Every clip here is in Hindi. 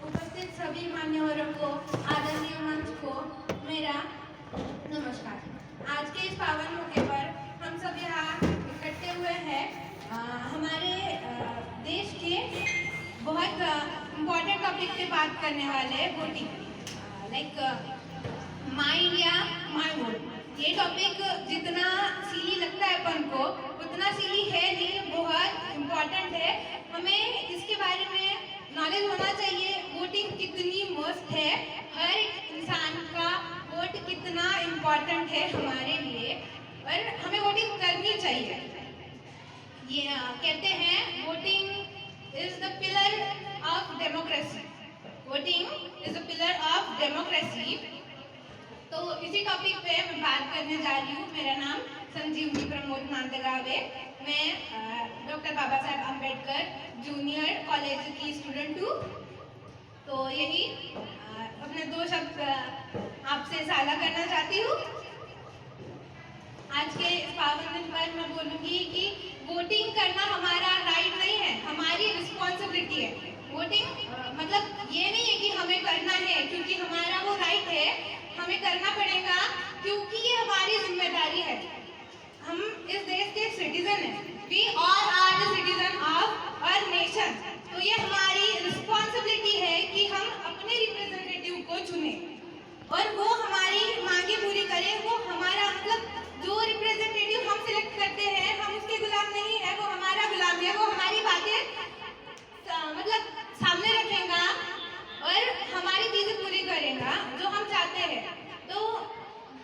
उपस्थित सभी मान्यवरों को, आदरणीय मंच को मेरा नमस्कार। आज के इस पावन मौके पर हम सब यहाँ इकट्ठे हुए हैं हमारे देश के बहुत इम्पोर्टेंट टॉपिक पे बात करने वाले voting. Like my India my vote, ये टॉपिक जितना सीली लगता है अपन को उतना सीली है नहीं, बहुत इम्पोर्टेंट है। हमें इसके बारे में नॉलेज होना चाहिए। वोटिंग कितनी मस्त है, हर इंसान का वोट कितना इम्पोर्टेंट है हमारे लिए, और हमें वोटिंग करनी चाहिए। ये कहते हैं voting is the pillar of democracy, voting is the pillar of democracy. तो इसी टॉपिक पे मैं बात करने जा रही हूँ। मेरा नाम संजीवनी प्रमोद नांदगाव है। मैं doctor Baba Saheb Ambedkar junior college की स्टूडेंट हूँ। तो यही अपने दो शब्द आपसे साझा करना चाहती हूँ। आज के इस पावन दिन पर मैं बोलूँगी कि वोटिंग करना हमारा राइट नहीं है, हमारी रिस्पॉन्सिबिलिटी है। वोटिंग मतलब ये नहीं है कि हमें करना है क्योंकि हमारा वो राइट है, हमें करना पड़ेगा क्योंकि ये हमारी जिम्मेदारी है। हम इस देश के सिटीजन हैं, we all are the citizen of our nation. तो ये हमारी रिस्पॉन्सिबिलिटी है कि हम अपने रिप्रेजेंटेटिव को चुने और वो हमारी मांगे पूरी करे। वो हमारा मतलब जो रिप्रेजेंटेटिव हम सिलेक्ट करते हैं, हम उसके गुलाम नहीं है, वो हमारा गुलाम है। वो हमारी बातें मतलब सामने रखेगा और हमारी चीजें पूरी करेगा जो हम चाहते हैं। तो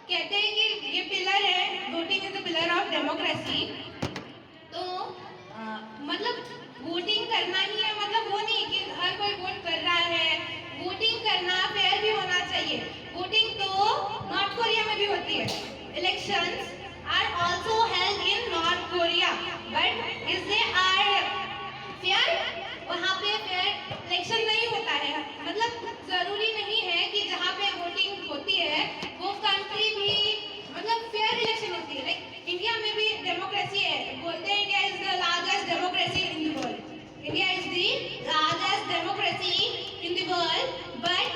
कहते हैं कि ये पिलर है, voting is the pillar of democracy. तो मतलब वोटिंग करना ही है, मतलब वो नहीं कि हर कोई वोट कर रहा है। वोटिंग करना फेयर भी होना चाहिए। वोटिंग तो नॉर्थ कोरिया में भी होती है। Elections are also held in North Korea, but is they are fair? वहाँ पे फेयर इलेक्शन नहीं होता है। मतलब जरूरी नहीं है कि जहाँ पे वोटिंग होती है वो कंट्री भी मतलब फेयर इलेक्शन होती है। लाइक इंडिया में भी डेमोक्रेसी है, बोलते हैं India is the largest democracy in the world. India is the largest democracy in the world, but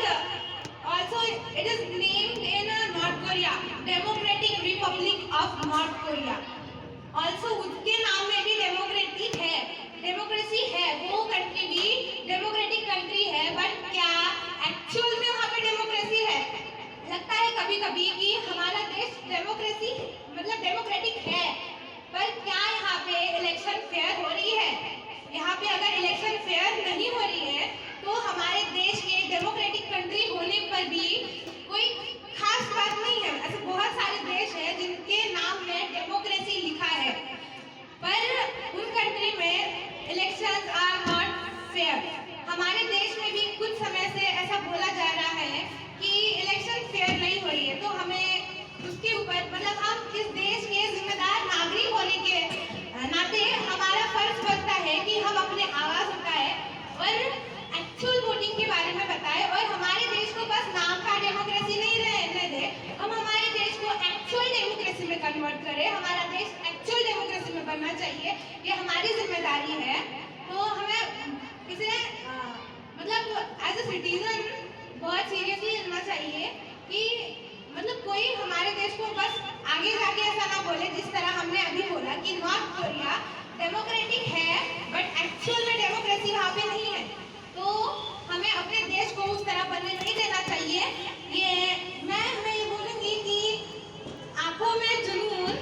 also it is named in North Korea, Democratic Republic of North Korea. Also उसके नाम में भी डेमोक्रेटिक है, डेमोक्रेसी है, वो कंट्री भी डेमोक्रेटिक कंट्री है। बट क्या एक्चुअल में वहाँ पे डेमोक्रेसी है? लगता है कभी कभी कि हमारा देश डेमोक्रेसी मतलब डेमोक्रेटिक है, पर क्या यहाँ पे इलेक्शन फेयर हो रही है? यहाँ पे अगर इलेक्शन फेयर नहीं हो रही है तो हमारे देश के डेमोक्रेटिक कंट्री होने पर भी कोई खास बात नहीं है। ऐसे बहुत सारे देश हैं जिनके नाम में डेमोक्रेसी लिखा है, पर उन कंट्री में इलेक्शंस आर नॉट फेयर। हमारे देश में भी कुछ समय से ऐसा बोला जा रहा है कि इलेक्शन फेयर नहीं हो रही है। तो हमें उसके ऊपर मतलब हम इस देश के जिम्मेदार नागरिक होने के नाते हमारा फर्ज बनता है कि हम अपने आवाज उठाए और एक्चुअल वोटिंग के बारे में बताए, और हमारे देश को बस नाम का डेमोक्रेसी नहीं रहने दे, हम हमारे देश को एक्चुअल डेमोक्रेसी में कन्वर्ट करें। हमारा देश एक्चुअल डेमोक्रेसी में बनना चाहिए, ये हमारी जिम्मेदारी है। तो हमें इसे मतलब एज ए सिटीजन बहुत सीरियसली लेना चाहिए कि मतलब कोई हमारे देश को बस आगे जाके ऐसा ना बोले जिस तरह हमने अभी बोला कि नॉर्थ कोरिया डेमोक्रेटिक है बट एक्चुअल में डेमोक्रेसी वहाँ पे नहीं है। तो हमें अपने देश को उस तरह बनने नहीं देना चाहिए। मैं ये बोलूँगी कि आंखों में जुनून,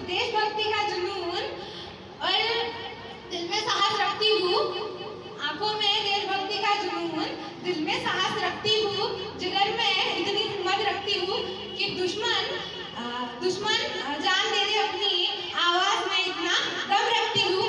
देशभक्ति का जुनून, और दिल में साहस रखती हूँ। आंखों में देशभक्ति का जुनून, दिल में साहस रखती हूँ, जिगर में इतनी हिम्मत रखती हूँ कि दुश्मन जान दे दे अपनी आवाज में इतना दम रखती हूँ।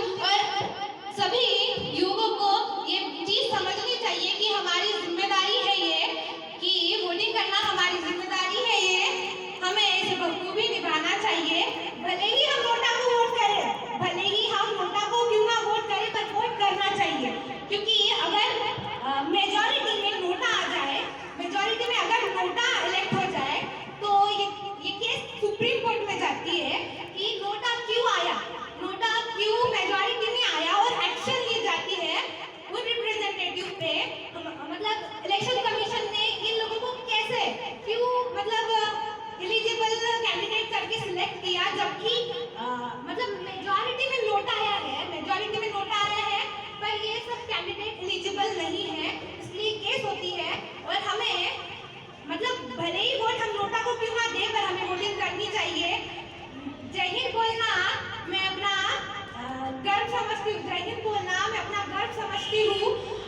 समझती हूँ, जय हिंद बोलना मैं अपना गर्व समझती हूँ